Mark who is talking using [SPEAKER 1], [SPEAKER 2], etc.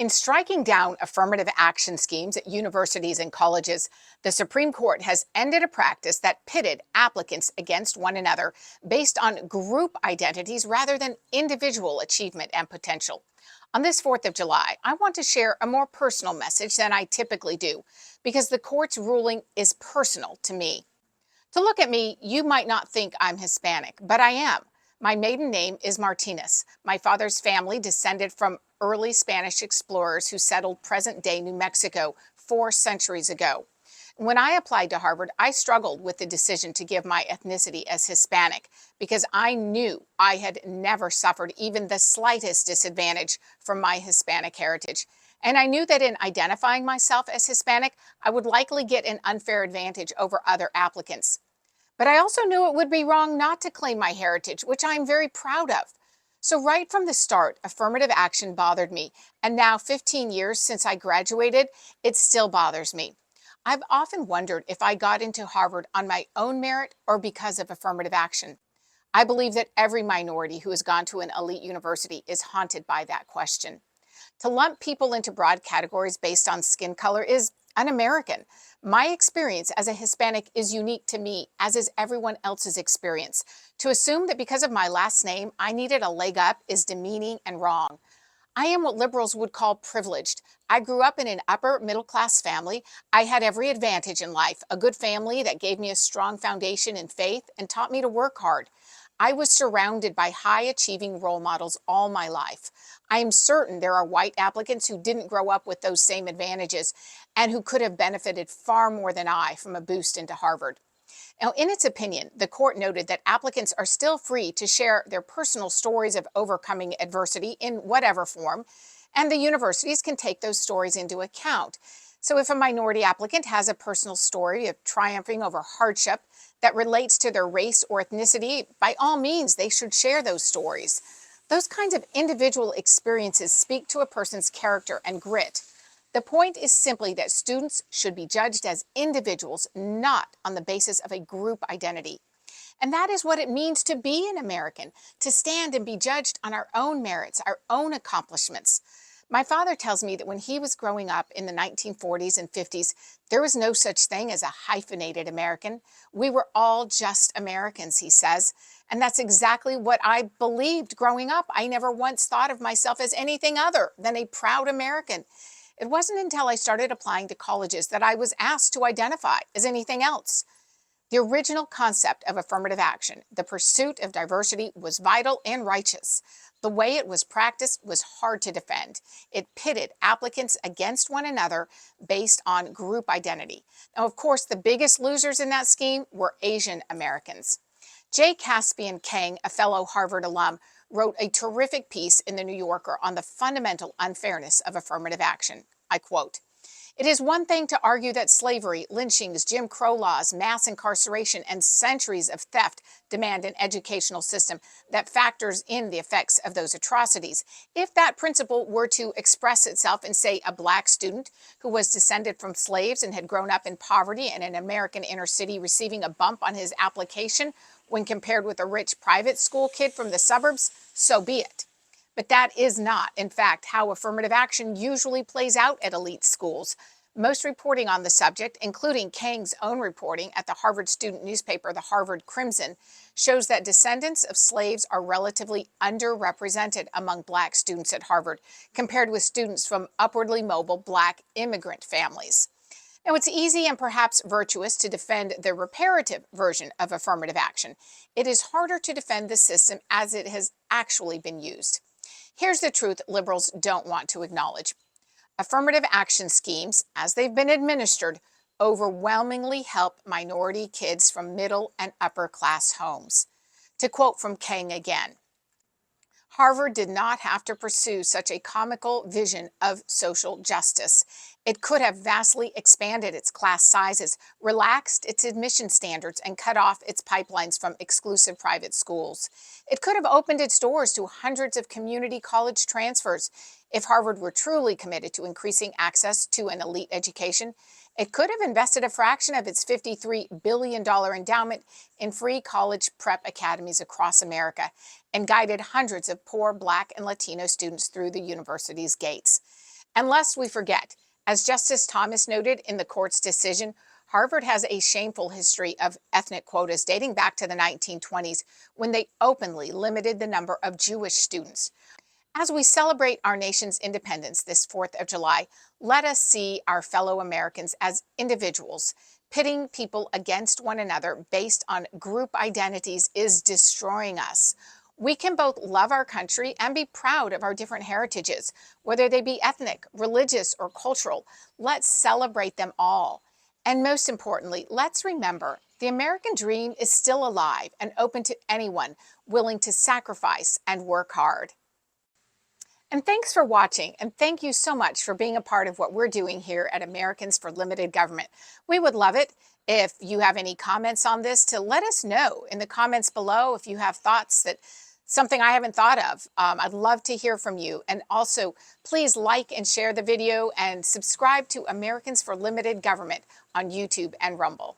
[SPEAKER 1] In striking down affirmative action schemes at universities and colleges, the Supreme Court has ended a practice that pitted applicants against one another based on group identities rather than individual achievement and potential. On this 4th of July, I want to share a more personal message than I typically do because the court's ruling is personal to me. To look at me, you might not think I'm Hispanic, but I am. My maiden name is Martinez. My father's family descended from early Spanish explorers who settled present-day New Mexico 4 centuries ago. When I applied to Harvard, I struggled with the decision to give my ethnicity as Hispanic because I knew I had never suffered even the slightest disadvantage from my Hispanic heritage. And I knew that in identifying myself as Hispanic, I would likely get an unfair advantage over other applicants. But I also knew it would be wrong not to claim my heritage, which I am very proud of. So right from the start, affirmative action bothered me. And now, 15 years since I graduated, it still bothers me. I've often wondered if I got into Harvard on my own merit or because of affirmative action. I believe that every minority who has gone to an elite university is haunted by that question. To lump people into broad categories based on skin color is un-American. My experience as a Hispanic is unique to me, as is everyone else's experience. To assume that because of my last name, I needed a leg up is demeaning and wrong. I am what liberals would call privileged. I grew up in an upper middle class family. I had every advantage in life, a good family that gave me a strong foundation in faith and taught me to work hard. I was surrounded by high-achieving role models all my life. I am certain there are white applicants who didn't grow up with those same advantages and who could have benefited far more than I from a boost into Harvard. Now, in its opinion, the court noted that applicants are still free to share their personal stories of overcoming adversity in whatever form, and the universities can take those stories into account. So if a minority applicant has a personal story of triumphing over hardship that relates to their race or ethnicity, by all means, they should share those stories. Those kinds of individual experiences speak to a person's character and grit. The point is simply that students should be judged as individuals, not on the basis of a group identity. And that is what it means to be an American, to stand and be judged on our own merits, our own accomplishments. My father tells me that when he was growing up in the 1940s and 50s, there was no such thing as a hyphenated American. We were all just Americans, he says. And that's exactly what I believed growing up. I never once thought of myself as anything other than a proud American. It wasn't until I started applying to colleges that I was asked to identify as anything else. The original concept of affirmative action, the pursuit of diversity, was vital and righteous. The way it was practiced was hard to defend. It pitted applicants against one another based on group identity. Now, of course, the biggest losers in that scheme were Asian Americans. J. Caspian Kang, a fellow Harvard alum, wrote a terrific piece in the New Yorker on the fundamental unfairness of affirmative action. I quote, "It is one thing to argue that slavery, lynchings, Jim Crow laws, mass incarceration, and centuries of theft demand an educational system that factors in the effects of those atrocities. If that principle were to express itself in, say, a black student who was descended from slaves and had grown up in poverty in an American inner city receiving a bump on his application when compared with a rich private school kid from the suburbs, so be it. But that is not, in fact, how affirmative action usually plays out at elite schools. Most reporting on the subject, including Kang's own reporting at the Harvard student newspaper, the Harvard Crimson, shows that descendants of slaves are relatively underrepresented among black students at Harvard, compared with students from upwardly mobile black immigrant families. Now, it's easy and perhaps virtuous to defend the reparative version of affirmative action. It is harder to defend the system as it has actually been used. Here's the truth liberals don't want to acknowledge. Affirmative action schemes, as they've been administered, overwhelmingly help minority kids from middle and upper class homes. To quote from Kang again, "Harvard did not have to pursue such a comical vision of social justice. It could have vastly expanded its class sizes, relaxed its admission standards, and cut off its pipelines from exclusive private schools. It could have opened its doors to hundreds of community college transfers. If Harvard were truly committed to increasing access to an elite education, it could have invested a fraction of its $53 billion endowment in free college prep academies across America and guided hundreds of poor Black and Latino students through the university's gates. And lest we forget, as Justice Thomas noted in the court's decision, Harvard has a shameful history of ethnic quotas dating back to the 1920s when they openly limited the number of Jewish students. As we celebrate our nation's independence this 4th of July, let us see our fellow Americans as individuals. Pitting people against one another based on group identities is destroying us. We can both love our country and be proud of our different heritages, whether they be ethnic, religious, or cultural. Let's celebrate them all. And most importantly, let's remember the American dream is still alive and open to anyone willing to sacrifice and work hard. And thanks for watching, and thank you so much for being a part of what we're doing here at Americans for Limited Government. We would love it if you have any comments on this to let us know in the comments below. If you have thoughts that something I haven't thought of, I'd love to hear from you. And also, please like and share the video and subscribe to Americans for Limited Government on YouTube and Rumble.